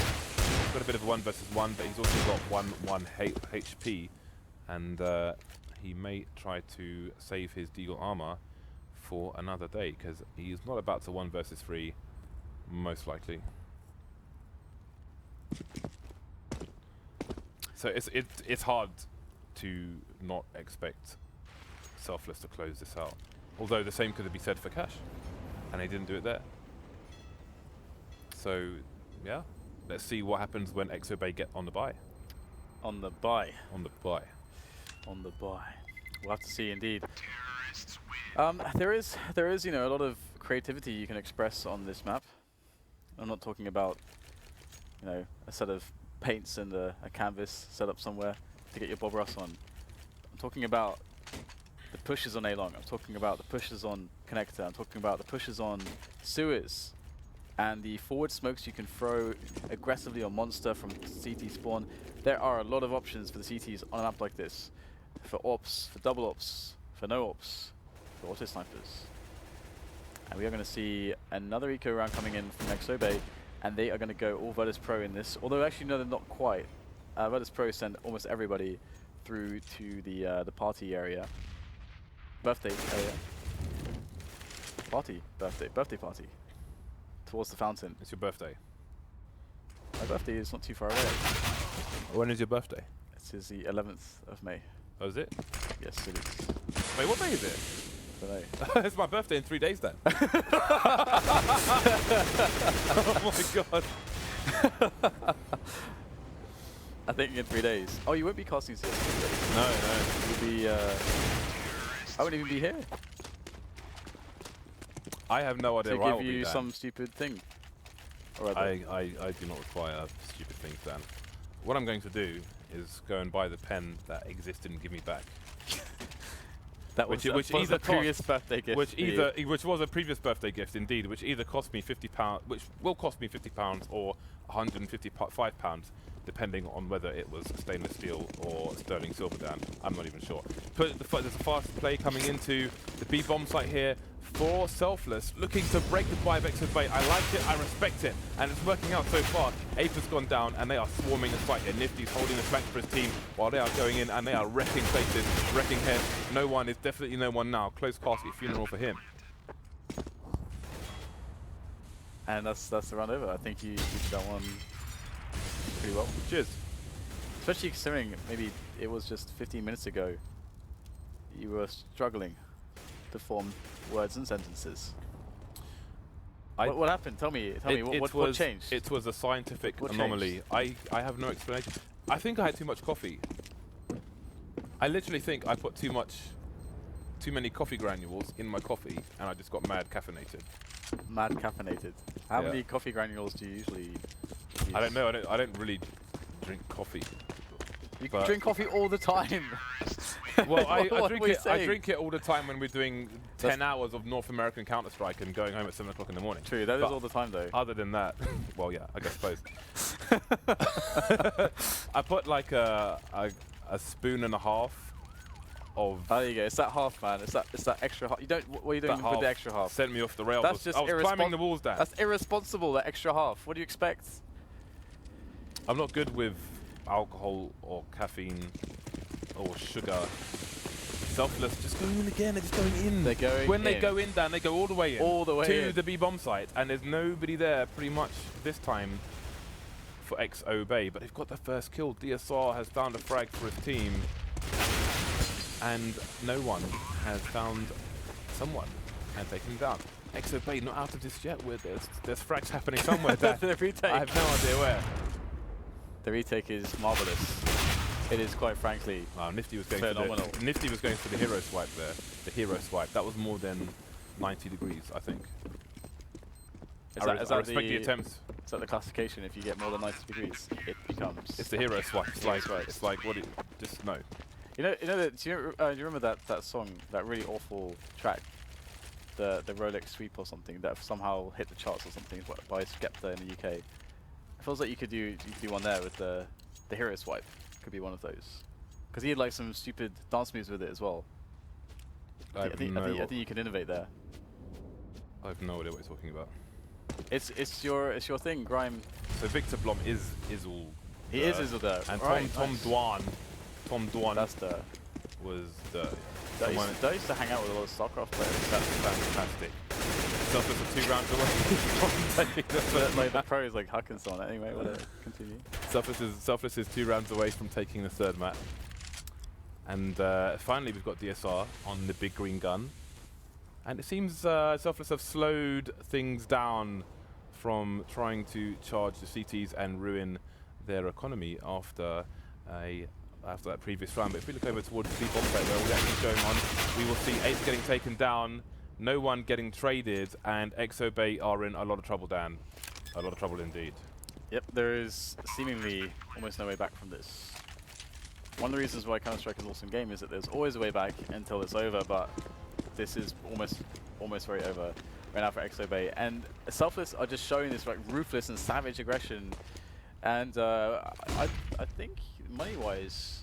Speaker 1: He's got a bit of a 1 versus 1, but he's also got 1 HP, and he may try to save his Deagle armor for another day, because he's not about to 1 versus 3, most likely. So it's hard to not expect Selfless to close this out. Although the same could be said for Cash, and he didn't do it there. So, yeah, let's see what happens when EXO-BAY get on the buy.
Speaker 2: On the buy.
Speaker 1: On the buy.
Speaker 2: On the buy. We'll have to see, indeed. There is, a lot of creativity you can express on this map. I'm not talking about, a set of paints and a canvas set up somewhere to get your Bob Ross on. I'm talking about the pushes on A-Long. I'm talking about the pushes on Connector. I'm talking about the pushes on sewers. And the forward smokes you can throw aggressively on Monster from CT spawn. There are a lot of options for the CTs on a map like this. For ops, for double ops, for no ops, for auto snipers. And we are going to see another eco round coming in from EXO-BAY. and they are going to go all Virtus Pro in this. Although actually no, they're not quite. Virtus Pro send almost everybody through to the party area, birthday area, birthday party, towards the fountain.
Speaker 1: It's your birthday.
Speaker 2: My birthday is not too far away.
Speaker 1: When is your birthday?
Speaker 2: It is the 11th of May.
Speaker 1: Oh, is it?
Speaker 2: Yes, it is.
Speaker 1: Wait, what day is it?
Speaker 2: Today.
Speaker 1: It's my birthday in 3 days then. Oh my god.
Speaker 2: I think in 3 days. Oh, you won't be casting CS.
Speaker 1: No.
Speaker 2: You'll be. I won't even be here.
Speaker 1: I have no idea
Speaker 2: To
Speaker 1: why I
Speaker 2: give
Speaker 1: will be
Speaker 2: you
Speaker 1: Dan.
Speaker 2: some stupid thing. Or other.
Speaker 1: I do not require stupid things, Dan. What I'm going to do is go and buy the pen that existed and give me back.
Speaker 2: That was
Speaker 1: which
Speaker 2: was
Speaker 1: either
Speaker 2: a previous birthday gift.
Speaker 1: which was a previous birthday gift indeed, which either cost me £50, which will cost me £50 or £155, depending on whether it was stainless steel or sterling silver, Dan. I'm not even sure. There's a fast play coming into the B bomb site here for Selfless, looking to break the buy of EXO Bate. I like it, I respect it, and it's working out so far. Ape has gone down, and they are swarming the site here. Nifty's holding the flank for his team while they are going in, and they are wrecking faces, wrecking heads. No one is definitely no one now. Close casket funeral for him.
Speaker 2: And that's the round over. I think you did that one pretty well.
Speaker 1: Cheers.
Speaker 2: Especially considering maybe it was just 15 minutes ago you were struggling to form words and sentences. What happened? Tell me what changed?
Speaker 1: It was a scientific anomaly. I have no explanation. I think I had too much coffee. I literally think I put too many coffee granules in my coffee, and I just got mad caffeinated.
Speaker 2: Mad caffeinated. How many coffee granules do you usually use?
Speaker 1: I don't know. I don't really drink coffee.
Speaker 2: You drink coffee all the time.
Speaker 1: Well, I drink it all the time when we're doing 10 hours of North American Counter-Strike and going home at 7 o'clock in the morning.
Speaker 2: True, that is all the time though.
Speaker 1: Other than that, well, yeah, I guess suppose. I put like a spoon and a half of.
Speaker 2: Oh, there you go. It's that half, man. It's that extra half. You don't. What are you doing with the extra half?
Speaker 1: Sent me off the rails.
Speaker 2: That's just
Speaker 1: I was climbing the walls down.
Speaker 2: That's irresponsible. That extra half. What do you expect?
Speaker 1: I'm not good with alcohol or caffeine or sugar. Selfless, just going in again. They're just going in.
Speaker 2: They're going
Speaker 1: when they go in, Dan, they go all the way in.
Speaker 2: All the way
Speaker 1: to
Speaker 2: in.
Speaker 1: the B bomb site, and there's nobody there pretty much this time for EXO Bate. But they've got the first kill. DSR has found a frag for his team, and no one has found someone and taken him down. EXO Bate not out of this yet. Where there's frags happening somewhere.
Speaker 2: The retake.
Speaker 1: I have no idea where.
Speaker 2: The retake is marvelous. It is quite frankly
Speaker 1: Nifty was going
Speaker 2: phenomenal.
Speaker 1: Nifty was going for the hero swipe there. The hero swipe. That was more than 90 degrees, I think. I respect the attempts.
Speaker 2: Is that the classification? If you get more than 90 degrees, it becomes.
Speaker 1: It's the hero swipe. It's like what it. Just no.
Speaker 2: You know that. Do you remember that song, that really awful track, the Relyks sweep or something that somehow hit the charts or something by Skepta in the UK? It feels like you could do one there with the hero swipe. Could be one of those, because he had like some stupid dance moves with it as well. I think you can innovate there.
Speaker 1: I have no idea what you're talking about.
Speaker 2: It's your thing, Grime.
Speaker 1: So Victor Blom is Izzle.
Speaker 2: He is Izzle there.
Speaker 1: And
Speaker 2: right,
Speaker 1: Tom Dwan.
Speaker 2: That's the.
Speaker 1: Was the.
Speaker 2: I used to hang out with a lot of StarCraft players.
Speaker 1: That's fantastic. Selfless are 2 rounds away from taking the third
Speaker 2: like the pros like Hutchinson. Anyway, whatever. Continue.
Speaker 1: Selfless is 2 rounds away from taking the 3rd map. And finally we've got DSR on the big green gun. And it seems Selfless have slowed things down from trying to charge the CTs and ruin their economy after that previous round. But if we look over towards the bomb site where all the action is going on, we will see Ape getting taken down, no one getting traded, and EXO Bate are in a lot of trouble, Dan. A lot of trouble indeed.
Speaker 2: Yep, there is seemingly almost no way back from this. One of the reasons why Counter-Strike is an awesome game is that there's always a way back until it's over, but this is almost very over right now for EXO Bate. And Selfless are just showing this like ruthless and savage aggression. And I think money-wise,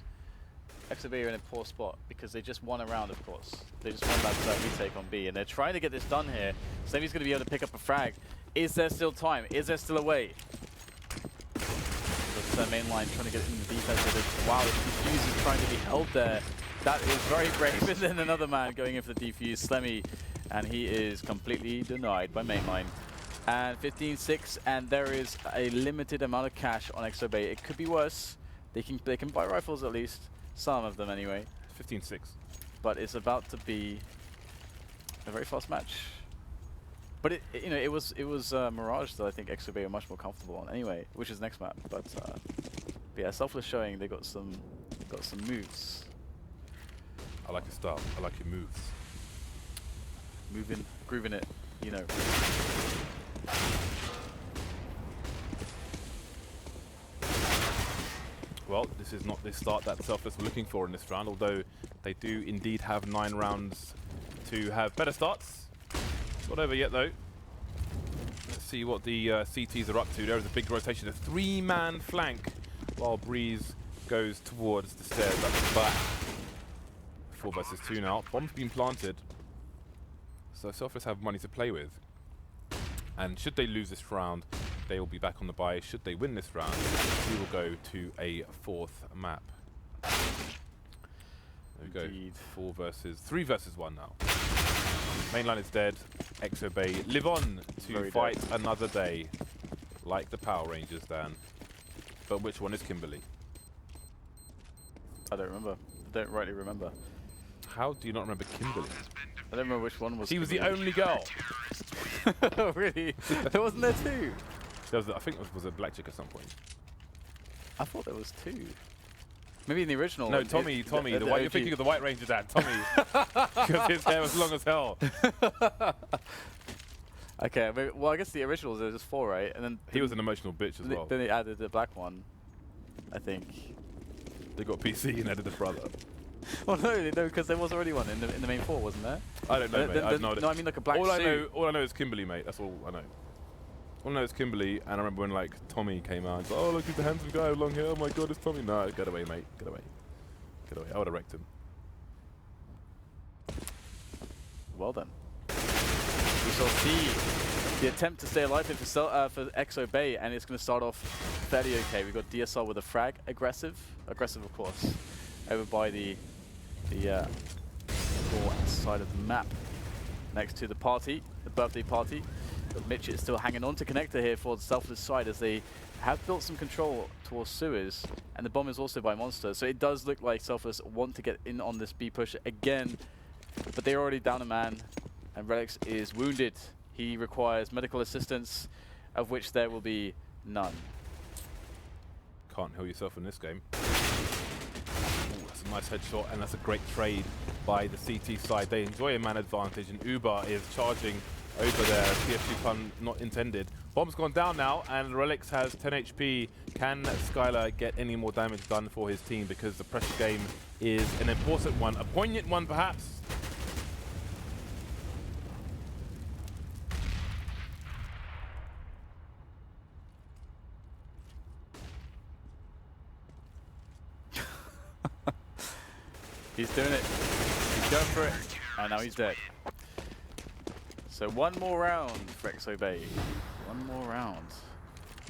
Speaker 2: EXO Bate are in a poor spot because they just won a round, of course. They just won that retake on B, and they're trying to get this done here. Slemmy's going to be able to pick up a frag. Is there still time? Is there still a way? But MAiNLiNE trying to get in the defense with it. Wow, the defuse is trying to be held there. That is very brave. And then another man going in for the defuse, Slemmy, and he is completely denied by MAiNLiNE. And 15-6, and there is a limited amount of cash on XOBay. It could be worse. They can buy rifles at least, some of them anyway.
Speaker 1: 15-6.
Speaker 2: But it's about to be a very fast match. But it was Mirage that I think XOBay are much more comfortable on anyway, which is next map. But yeah, Selfless showing they got some moves.
Speaker 1: I like your style. I like your moves.
Speaker 2: Moving, grooving it, you know.
Speaker 1: Well, this is not the start that Selfless were looking for in this round, although they do indeed have 9 rounds to have better starts. Not over yet though. Let's see what the CTs are up to. There is a big rotation, a 3-man flank, while Brehze goes towards the stairs at the back. 4 versus 2 now. Bomb's been planted, so Selfless have money to play with. And should they lose this round, they will be back on the bye. Should they win this round, we will go to a 4th map. There we go. 3 versus 1 now. MAiNLiNE is dead. XOBay live on to
Speaker 2: Very
Speaker 1: fight
Speaker 2: dead.
Speaker 1: another day, like the Power Rangers, Dan. But which one is Kimberly?
Speaker 2: I don't remember. I don't rightly remember.
Speaker 1: How do you not remember Kimberly?
Speaker 2: I don't remember which one was.
Speaker 1: She was the
Speaker 2: Kimberly.
Speaker 1: only girl.
Speaker 2: Oh, really? There wasn't there 2?
Speaker 1: There was, I think it was a black chick at some point.
Speaker 2: I thought there was 2. Maybe in the original.
Speaker 1: No,
Speaker 2: one,
Speaker 1: Tommy, the white. You're
Speaker 2: OG.
Speaker 1: thinking of the White Ranger, Dan. Tommy, because his hair was long as hell.
Speaker 2: Okay, well, I guess the originals there was just 4, right? And then
Speaker 1: He was an emotional bitch as well.
Speaker 2: Then they added the black one, I think.
Speaker 1: They got PC and added the brother.
Speaker 2: Oh no, because there was already one in the main 4, wasn't there?
Speaker 1: I don't know, mate. I have no idea.
Speaker 2: No, I mean like a black
Speaker 1: all
Speaker 2: suit.
Speaker 1: I know is Kimberly, mate. That's all I know. All I know is Kimberly, and I remember when like Tommy came out. And like, oh look, he's the handsome guy with long hair. Oh my god, it's Tommy. No, get away, mate. Get away. Get away. I would have wrecked him.
Speaker 2: Well done. We shall see the attempt to stay alive here for XOBay, and it's going to start off fairly okay. We've got DSR with a frag, aggressive of course, over by the side of the map, next to the party, the birthday party. But Mitch is still hanging on to connector here for the Selfless side as they have built some control towards sewers, and the bomb is also by Monster. So it does look like Selfless want to get in on this B push again, but they're already down a man, and Relyks is wounded. He requires medical assistance, of which there will be none.
Speaker 1: Can't heal yourself in this game. Ooh, that's a nice headshot, and that's a great trade by the CT side. They enjoy a man advantage, and Uber is charging over there. PSG pun not intended. Bomb's gone down now, and Relyks has 10 HP. Can Skyler get any more damage done for his team? Because the pressure game is an important one, a poignant one perhaps.
Speaker 2: He's doing it. He's going for it. And now he's dead. So one more round for XOBay. One more round.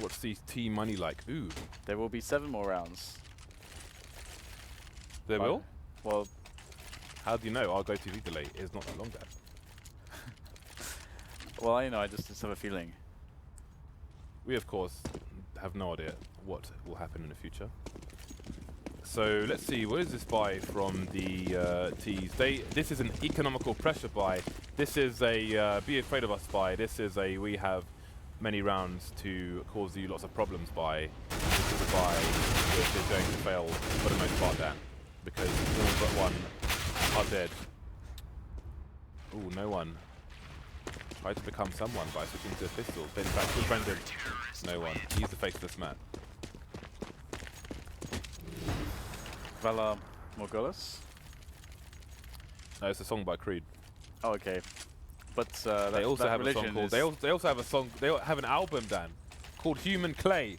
Speaker 1: What's the team money like? Ooh,
Speaker 2: There will be 7 more rounds.
Speaker 1: there will?
Speaker 2: Well,
Speaker 1: How do you know? Our go-to delay is not that long, Dad.
Speaker 2: well, I just have a feeling.
Speaker 1: We, of course, have no idea what will happen in the future. So let's see, what is this buy from the T's? This is an economical pressure buy. This is a be afraid of us buy. This is a we have many rounds to cause you lots of problems buy. This is a buy which is going to fail for the most part, Dan, because all but one are dead. Ooh, no one. Try to become someone by switching to pistols. Then back to Brendan. No one. He's the faceless man.
Speaker 2: Vala Morgulis.
Speaker 1: No, it's a song by Creed.
Speaker 2: Oh, okay. But
Speaker 1: They also have a song called. They also have a song. They have an album, Dan, called Human Clay.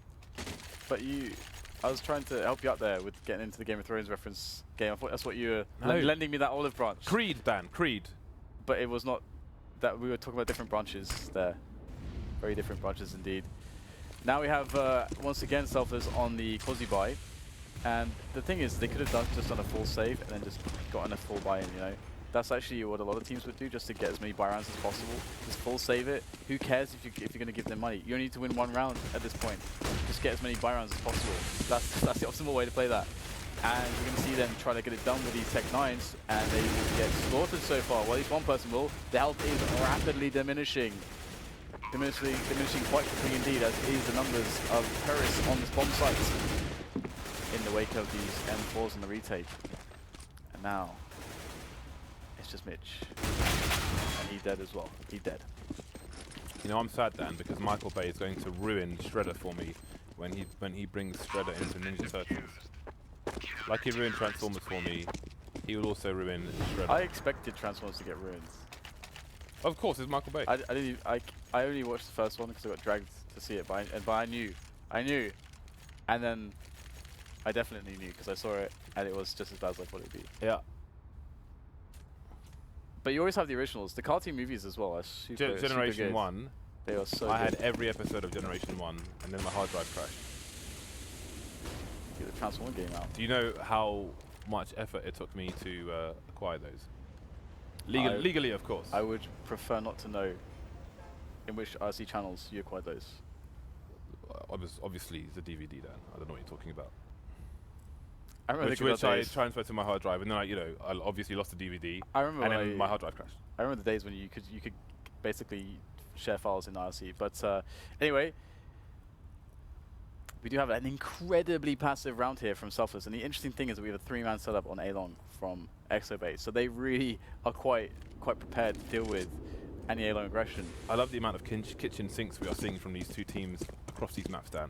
Speaker 2: But I was trying to help you out there with getting into the Game of Thrones reference game. I thought that's what you were
Speaker 1: No.
Speaker 2: lending me that olive branch.
Speaker 1: Creed, Dan. Creed.
Speaker 2: But it was not that we were talking about different branches there. Very different branches indeed. Now we have, once again, Selfless on the Quasi buy. And the thing is, they could have just done a full save and then just gotten a full buy-in, you know? That's actually what a lot of teams would do, just to get as many buy rounds as possible. Just full save it. Who cares if you're going to give them money? You only need to win 1 round at this point. Just get as many buy rounds as possible. That's the optimal way to play that. And we're going to see them try to get it done with these Tech 9s, and they will get slaughtered so far. Well, at least one person will. The health is rapidly diminishing. Diminishing quite quickly indeed, as is the numbers of terrorists on this bomb site in the wake of these M4s and the retake. And now, it's just Mitch. And he's dead as well. He's dead.
Speaker 1: You know, I'm sad, Dan, because Michael Bay is going to ruin Shredder for me when he brings Shredder into Ninja Turtles. Like he ruined Transformers for me, he will also ruin Shredder.
Speaker 2: I expected Transformers to get ruined.
Speaker 1: Of course, it's Michael Bay.
Speaker 2: I only watched the first one because I got dragged to see it, but I knew, and then I definitely knew because I saw it and it was just as bad as I thought it'd be.
Speaker 1: Yeah.
Speaker 2: But you always have the originals. The cartoon movies as well are super
Speaker 1: Generation
Speaker 2: super good.
Speaker 1: 1.
Speaker 2: They are so
Speaker 1: I
Speaker 2: good.
Speaker 1: had every episode of Generation 1, and then my hard drive crashed.
Speaker 2: Get the Transformer game out.
Speaker 1: Do you know how much effort it took me to acquire those? Legally, of course.
Speaker 2: I would prefer not to know in which RC channels you acquired those.
Speaker 1: Obviously, it's a DVD, Dan. I don't know what you're talking about.
Speaker 2: I remember
Speaker 1: Which I transferred to my hard drive, and then I obviously lost the DVD.
Speaker 2: I remember
Speaker 1: and then my hard drive crashed.
Speaker 2: I remember the days when you could basically share files in IRC. But anyway, we do have an incredibly passive round here from Selfless, and the interesting thing is that we have a 3-man setup on A-Long from ExoBay, so they really are quite prepared to deal with any A-Long aggression.
Speaker 1: I love the amount of kitchen sinks we are seeing from these two teams across these maps, Dan.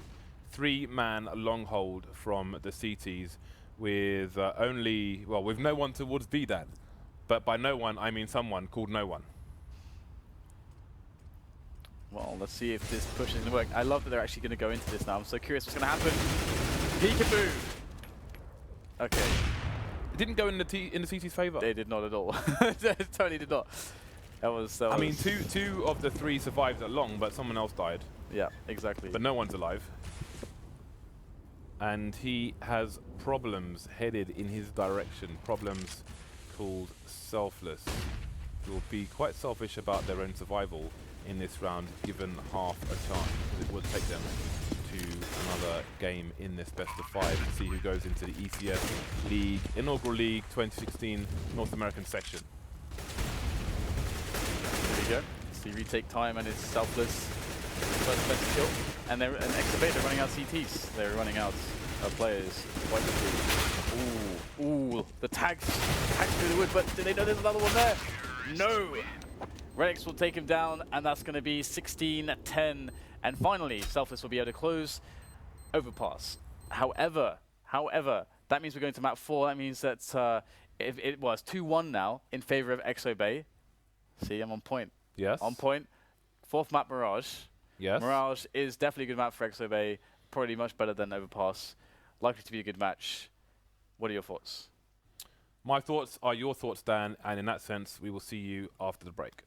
Speaker 1: 3-man long hold from the CTs with with no one towards B, Dan. But by no one, I mean someone called No One.
Speaker 2: Well, let's see if this push is going to work. I love that they're actually going to go into this now. I'm so curious what's going to happen. Peekaboo! Okay.
Speaker 1: It didn't go in the CT's favour.
Speaker 2: They did not at all. They totally did not. That was...
Speaker 1: I mean, two of the 3 survived at long, but someone else died.
Speaker 2: Yeah, exactly.
Speaker 1: But no one's alive. And he has problems headed in his direction. Problems called Selfless. Who will be quite selfish about their own survival in this round, given half a chance, because it would take them to another game in this best of 5 to see who goes into the ECS League, Inaugural League 2016 North American section.
Speaker 2: There we go. See retake time, and it's Selfless. First best kill. And ExoBay, they're running out CTs. They're running out players quite quickly. Ooh, the tags through the wood, but do they know there's another one there? No! Relyks will take him down, and that's going to be 16-10. And finally, Selfless will be able to close Overpass. However, that means we're going to map 4. That means that if it was 2-1 now in favor of ExoBay. See, I'm on point.
Speaker 1: Yes.
Speaker 2: On point. 4th map, Mirage.
Speaker 1: Yes.
Speaker 2: Mirage is definitely a good map for ExoBay. Probably much better than Overpass. Likely to be a good match. What are your thoughts?
Speaker 1: My thoughts are your thoughts, Dan, and in that sense, we will see you after the break.